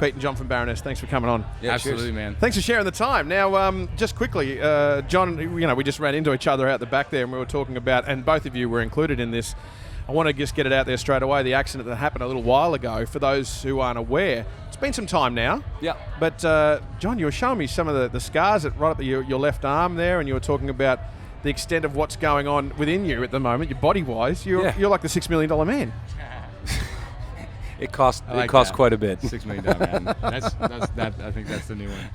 Pete and John from Baroness. Thanks for coming on. Yeah, absolutely, cheers. Man. Thanks for sharing the time. Now, just quickly, John, we just ran into each other out the back there, and we were talking about, and both of you were included in this. I want to just get it out there straight away. The accident that happened a little while ago, for those who aren't aware, it's been some time now. Yeah. But John, you were showing me some of the scars right up your left arm there, and you were talking about the extent of what's going on within you at the moment, your body-wise. You're like the $6 million man. It cost quite a bit. $6 million man. I think that's the new one.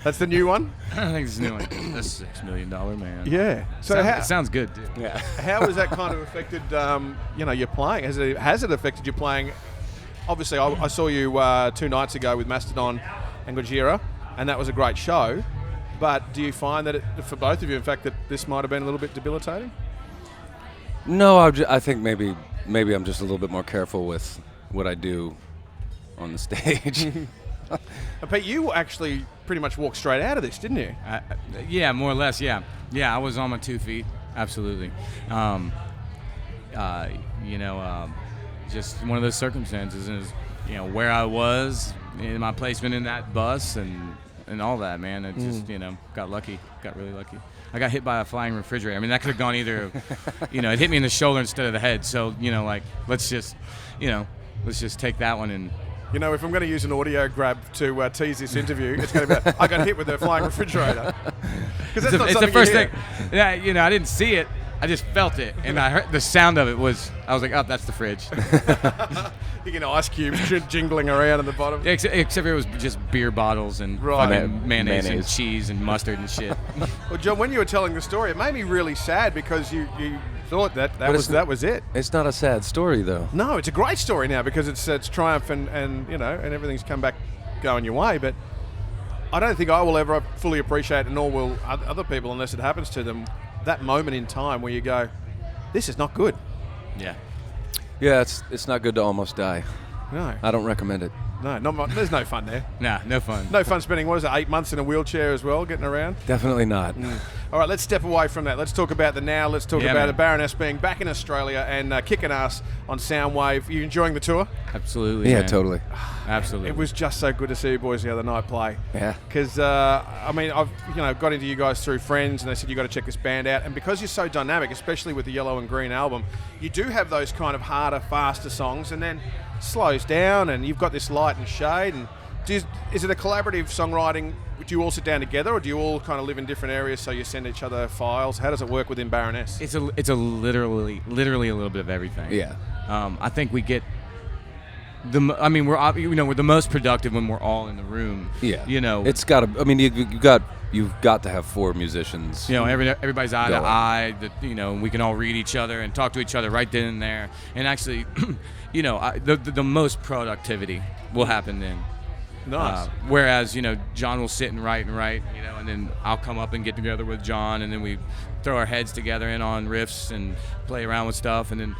That's the new one? I think it's the new one. The $6 million man. Yeah. So it sounds good, dude. Yeah. How has that kind of affected, your playing? Has it affected your playing? Obviously, I saw you 2 nights ago with Mastodon and Gojira, and that was a great show. But do you find that, for both of you, in fact, that this might have been a little bit debilitating? No, I think maybe I'm just a little bit more careful with what I do on the stage. Pete, you actually pretty much walked straight out of this, didn't you? Yeah, more or less, yeah. Yeah, I was on my 2 feet, absolutely. Just one of those circumstances is, where I was, in my placement in that bus and all that, man. It just, got really lucky. I got hit by a flying refrigerator. I mean, that could have gone either, it hit me in the shoulder instead of the head. So, let's just take that one and... if I'm going to use an audio grab to tease this interview, it's going to be, I got hit with a flying refrigerator. Because it's the first thing. Yeah, I didn't see it. I just felt it, and I heard the sound of it I was like, oh, that's the fridge. You get ice cubes jingling around at the bottom. Except it was just beer bottles and fucking mayonnaise and cheese and mustard and shit. Well, John, when you were telling the story, it made me really sad because you thought that was it. It's not a sad story, though. No, it's a great story now because it's triumph and everything's come back going your way. But I don't think I will ever fully appreciate, and nor will other people unless it happens to them, that moment in time where you go, this is not good. Yeah. Yeah, it's not good to almost die. No. I don't recommend it. No, there's no fun there. Nah, no fun. No fun spending, 8 months in a wheelchair as well, getting around? Definitely not. All right, let's step away from that. Let's talk about the now. Let's talk about the Baroness being back in Australia and kicking ass on Soundwave. Are you enjoying the tour? Absolutely. Yeah, man. Totally. Absolutely. It was just so good to see you boys the other night play. Yeah. Because, I've got into you guys through friends, and they said, you got to check this band out. And because you're so dynamic, especially with the Yellow and Green album, you do have those kind of harder, faster songs, and then slows down, and you've got this light and shade. And is it a collaborative songwriting? Do you all sit down together, or do you all kind of live in different areas so you send each other files? How does it work within Baroness? It's a literally a little bit of everything. Yeah. I think we get we're the most productive when we're all in the room. Yeah. It's got to. I mean, you've got to have 4 musicians. Everybody's eye to eye. That we can all read each other and talk to each other right then and there. And actually, the most productivity will happen then. Nice. Whereas, John will sit and write, and then I'll come up and get together with John, and then we throw our heads together in on riffs and play around with stuff. And then,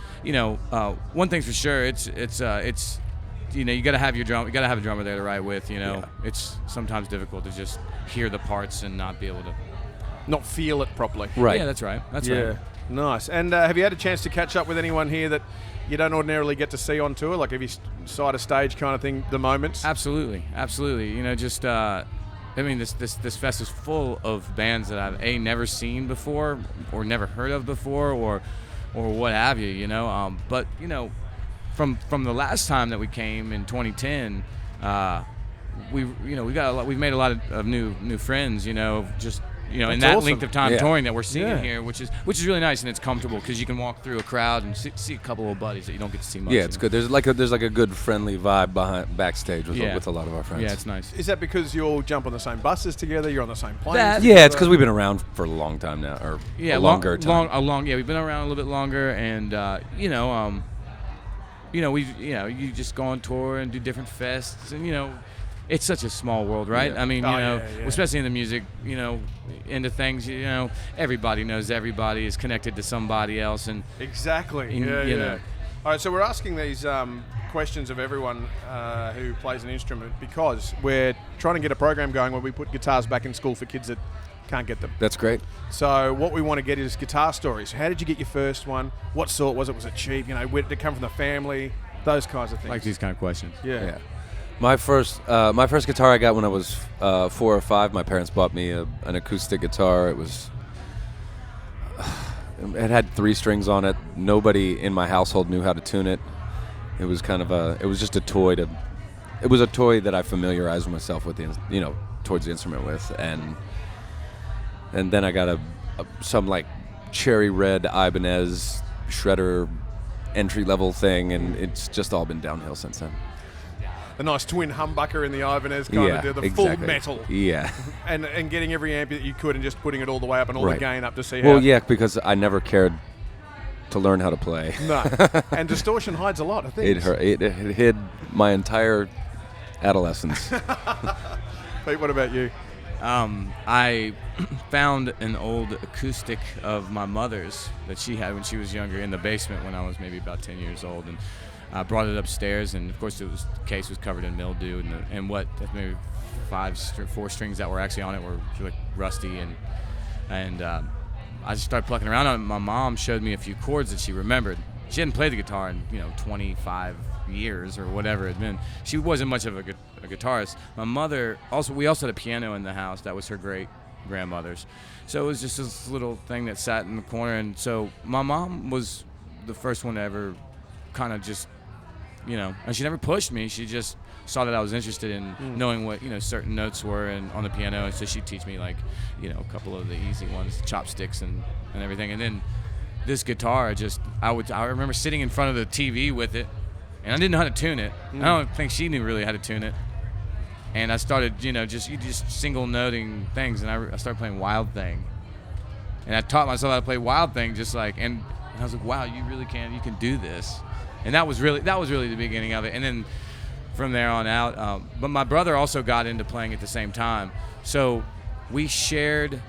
one thing's for sure, it's you got to have a drummer there to write with. It's sometimes difficult to just hear the parts and not be able to not feel it properly. Right. Yeah, that's right. Right. Nice. And have you had a chance to catch up with anyone here that you don't ordinarily get to see on tour? Like, have you side of stage kind of thing, the moments? Absolutely. This fest is full of bands that I've never seen before or never heard of before or what have you. But from the last time that we came in 2010, we've made a lot of new friends. In that awesome. length of time touring that we're seeing here, which is really nice, and it's comfortable because you can walk through a crowd and see a couple of buddies that you don't get to see much. Yeah, it's good. There's like a good friendly vibe backstage with a lot of our friends. Yeah, it's nice. Is that because you all jump on the same buses together? You're on the same planes? It's because we've been around for a long time now, or a longer time. We've been around a little bit longer, and you just go on tour and do different fests, and it's such a small world, right? Yeah. I mean, especially in the music, into things, everybody knows everybody is connected to somebody else, and exactly. All right, so we're asking these questions of everyone who plays an instrument because we're trying to get a program going where we put guitars back in school for kids that can't get them. That's great. So what we want to get is guitar stories. How did you get your first one? What sort was it? Was it cheap? Where did it come from the family? Those kinds of things. like these kind of questions. Yeah. My first guitar I got when I was 4 or 5. My parents bought me an acoustic guitar. It had 3 strings on it. Nobody in my household knew how to tune it. It was just a toy it was a toy that I familiarized myself with towards the instrument with, and then I got some like cherry red Ibanez shredder entry level thing, and it's just all been downhill since then. The nice twin humbucker in the Ibanez kind of did the full metal. Yeah. and getting every amp that you could and just putting it all the way up and all the gain up to see how... Well, yeah, because I never cared to learn how to play. No. And distortion hides a lot of things. It hid my entire adolescence. Pete, what about you? I found an old acoustic of my mother's that she had when she was younger in the basement when I was maybe about 10 years old, and I brought it upstairs, and of course the case was covered in mildew, and maybe 4 strings that were actually on it were like rusty, and I just started plucking around on it. My mom showed me a few chords that she remembered. She hadn't played the guitar in 25 years or whatever it had been. She wasn't much of a guitarist. My mother we also had a piano in the house that was her great grandmother's, so it was just this little thing that sat in the corner. And so my mom was the first one to ever kind of just and she never pushed me. She just saw that I was interested in knowing what certain notes were and on the piano, and so she'd teach me like a couple of the easy ones, chopsticks and everything. And then this guitar, I remember sitting in front of the TV with it, and I didn't know how to tune it. I don't think she knew really how to tune it. And I started just single noting things, and I started playing Wild Thing, and I taught myself how to play Wild Thing and I was like, wow, you can do this. And that was really the beginning of it. And then from there on out, but my brother also got into playing at the same time. So we shared,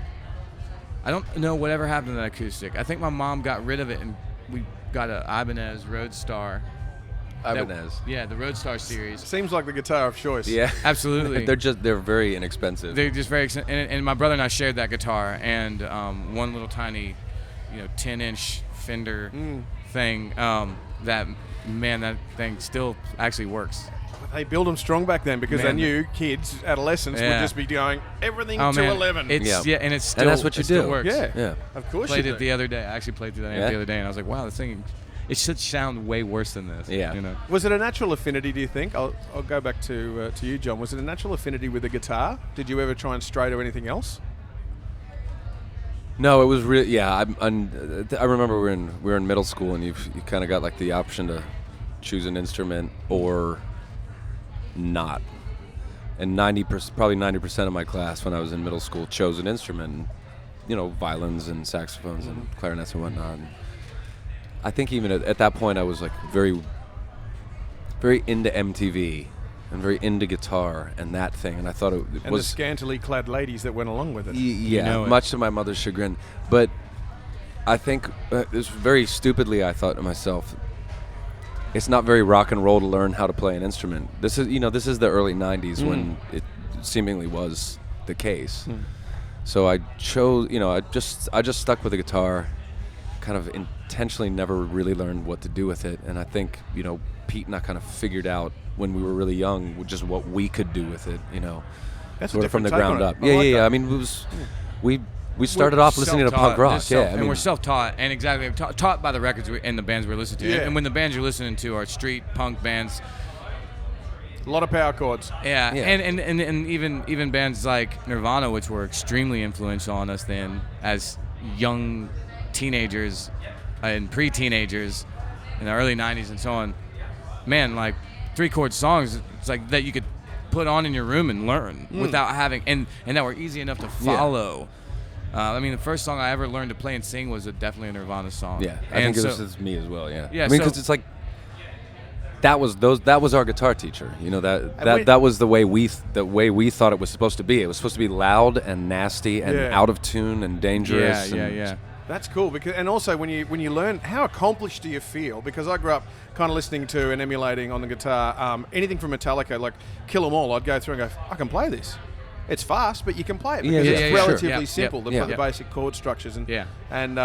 I don't know whatever happened to that acoustic. I think my mom got rid of it, and we got an Ibanez Roadstar. Ibanez. The Roadstar series. Seems like the guitar of choice. Yeah. Absolutely. They're very inexpensive. They're just very expensive. And my brother and I shared that guitar, and one little tiny 10-inch Fender thing. That thing still actually works. They built them strong back then because they knew kids, adolescents, would just be doing everything to 11. And it's still, and that's what you do. Still works. Yeah. Of course Played you it the other day. I actually played through that amp the other day, and I was like, wow, this thing, it should sound way worse than this. Yeah. Was it a natural affinity, do you think? I'll go back to you, John. Was it a natural affinity with the guitar? Did you ever try and stray to anything else? No, it was really, yeah. I remember we were in middle school, and you kind of got like the option to choose an instrument or not. And probably 90% of my class when I was in middle school chose an instrument, violins and saxophones and clarinets and whatnot. And I think even at that point I was like very, very into MTV and very into guitar and that thing, and I thought it was... And the scantily clad ladies that went along with it. Yeah, much to my mother's chagrin. But I think, this very stupidly, I thought to myself, it's not very rock and roll to learn how to play an instrument. This is the early 90s when it seemingly was the case. So I chose, I just stuck with the guitar, kind of intentionally never really learned what to do with it. And I think, Pete and I kind of figured out when we were really young just what we could do with it, That's sort of from the take on ground it. up. I like that. I mean, it was we started off listening to punk rock, and we're self-taught, and exactly taught by the records and the bands we're listening to. Yeah. And when the bands you're listening to are street punk bands, a lot of power chords. yeah. And even bands like Nirvana, which were extremely influential on us then as young teenagers and pre-teenagers in the early 90s and so on. Man, like 3-chord songs, it's like that you could put on in your room and learn without having, and that were easy enough to follow. I mean, the first song I ever learned to play and sing was definitely a Nirvana song. Yeah, I think it was me as well. Yeah. Yeah. I mean, because it's like that was our guitar teacher. That was the way we thought it was supposed to be. It was supposed to be loud and nasty and out of tune and dangerous. Yeah. That's cool, because, and also when you learn, how accomplished do you feel? Because I grew up kind of listening to and emulating on the guitar anything from Metallica, like Kill 'Em All. I'd go through and go, I can play this. it's fast, but you can play it Yeah, because yeah, it's yeah, sure. relatively Yep, simple. yep, The, yeah. the basic chord structures and Yeah. and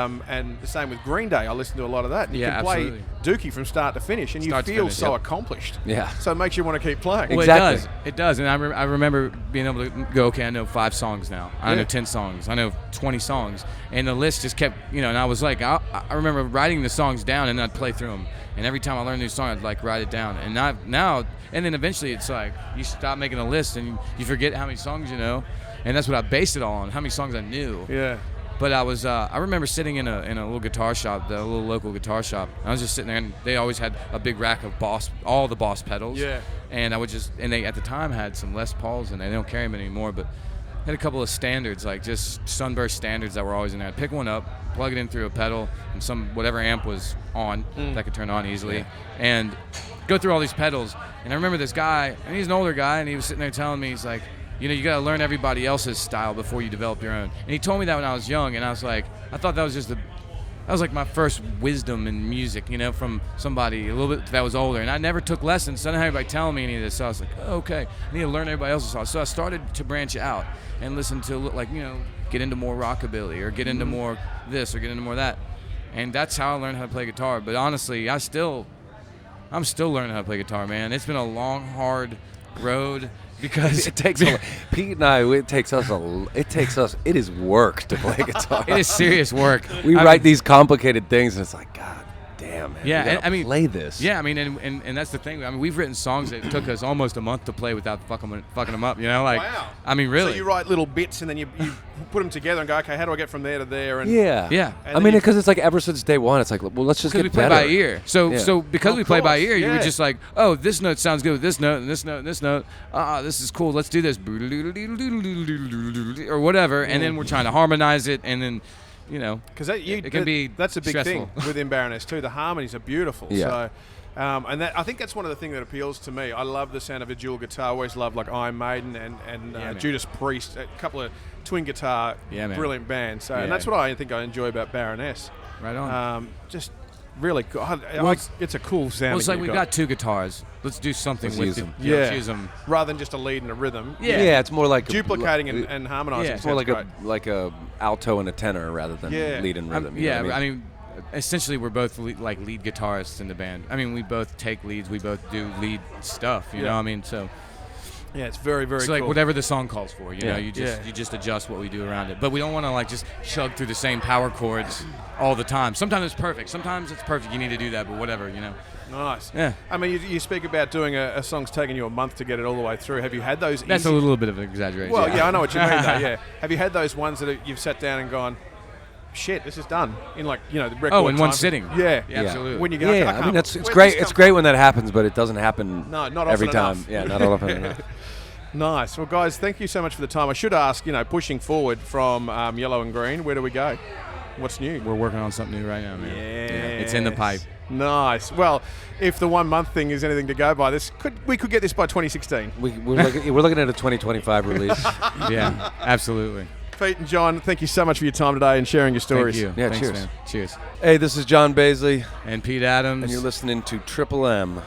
the same with Green Day. I listen to a lot of that. And you Yeah, can play absolutely. Dookie from start to finish, and Start to you feel finish, so yep. accomplished. Yeah. So it makes you want to keep playing. Well, Exactly. it does, and I remember being able to go, okay, I know 5 songs now. I Yeah. know 10 songs. I know 20 songs, and the list just kept, and I was like, I remember writing the songs down, and I'd play through them, and every time I learned a new song, I'd like write it down, and now, and then eventually it's like you stop making a list, and you forget how many songs you know, and that's what I based it all on, how many songs I knew. Yeah. But I remember sitting in a little guitar shop, the little local guitar shop. I was just sitting there, and they always had a big rack of all the Boss pedals. Yeah. And they at the time had some Les Pauls, and they don't carry them anymore, but had a couple of standards, like just Sunburst standards that were always in there. I'd pick one up, plug it in through a pedal, and whatever amp was on that could turn on easily, and go through all these pedals. And I remember this guy, and he's an older guy, and he was sitting there telling me, he's like, you got to learn everybody else's style before you develop your own. And he told me that when I was young, and I was like, I thought that was like my first wisdom in music, from somebody a little bit that was older. And I never took lessons, so I didn't have anybody telling me any of this. So I was like, oh, okay, I need to learn everybody else's style. So I started to branch out and listen to, get into more rockabilly or get into more this or get into more that. And that's how I learned how to play guitar. But honestly, I'm still learning how to play guitar, man. It's been a long, hard road. Because It takes Pete and I. It takes us. It is work to play guitar. it is serious work. We I write mean, these complicated things, and it's like, God damn, man. Yeah, we gotta and I mean, play this. Yeah, I mean, and that's the thing. I mean, we've written songs that took us almost a month to play without fucking them up. Wow. I mean, really. So you write little bits and then you put them together and go, okay, how do I get from there to there? And Yeah. Yeah. And I then mean, you- because it's like ever since day one, it's like, well, let's just Because get we play better. by ear. So Yeah. because Of we play by course, ear, you were yeah. just like, oh, this note sounds good with this note and this note and this note. This is cool. Let's do this. Or whatever. And then we're trying to harmonize it, and then, Because it can be that's a big stressful. thing within Baroness too. The harmonies are beautiful. Yeah. So, and I think that's one of the things that appeals to me. I love the sound of a dual guitar. I always loved like Iron Maiden and man. Judas Priest, a couple of twin guitar, Yeah, man. brilliant bands. So, Yeah. and that's what I think I enjoy about Baroness. right on. Just really cool. Well, It's a cool sound. Well, it's like you've we've got 2 guitars. Let's do something Let's with use it. them. Yeah. Let's use them. rather than just a lead and a rhythm. Yeah. It's more like Duplicating and harmonizing. Yeah. It's more like sounds a alto and a tenor rather than Yeah. lead and rhythm. you know what I mean, essentially, we're both lead guitarists in the band. I mean, we both take leads. We both do lead stuff. You Yeah. know what I mean? So yeah, it's very, very it's cool. like whatever the song calls for. You Yeah. know, you just adjust what we do around it. But we don't want to just chug through the same power chords all the time. Sometimes it's perfect. Sometimes it's perfect. You need to do that, but whatever. Nice. Yeah. I mean, you speak about doing a song's taking you a month to get it all the way through. Have you had those? That's easy- a little bit of an exaggeration. Well, yeah, I know what you mean. Though, yeah. Have you had those ones that you've sat down and gone, "Shit, this is done" in the record? Oh, in one time? sitting. Yeah. Yeah, absolutely. When you go, Yeah, I I mean, it's where'd great. this It's come great when that happens, but it doesn't happen No, not every often time. enough. Yeah, not often enough. Nice. Well, guys, thank you so much for the time. I should ask, pushing forward from Yellow and Green, where do we go? What's new? We're working on something new right now, man. Yeah, It's in the pipe. Nice. Well, if the 1 month thing is anything to go by, we could get this by 2016. We're looking at a 2025 release. Yeah, absolutely. Pete and John, thank you so much for your time today and sharing your stories. Thank you. Yeah, Thanks, cheers. man. Cheers. Hey, this is John Baizley, And Pete Adams. and you're listening to Triple M.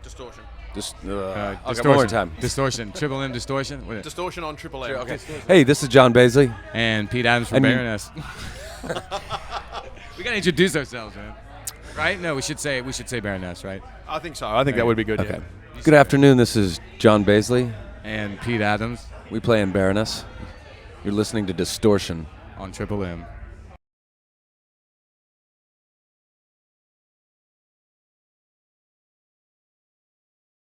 Distortion. Just Distortion. one more time. Distortion. Triple M Distortion. What is it? Distortion on Triple M. Okay. Hey, this is John Baizley. And Pete Adams from And you- Baroness. We gotta introduce ourselves, man. Right? No, we should say Baroness, right? I think so. I think that would be good. Okay. Yeah. Good afternoon. This is John Baizley. And Pete Adams We play in Baroness. You're listening to Distortion. on Triple M.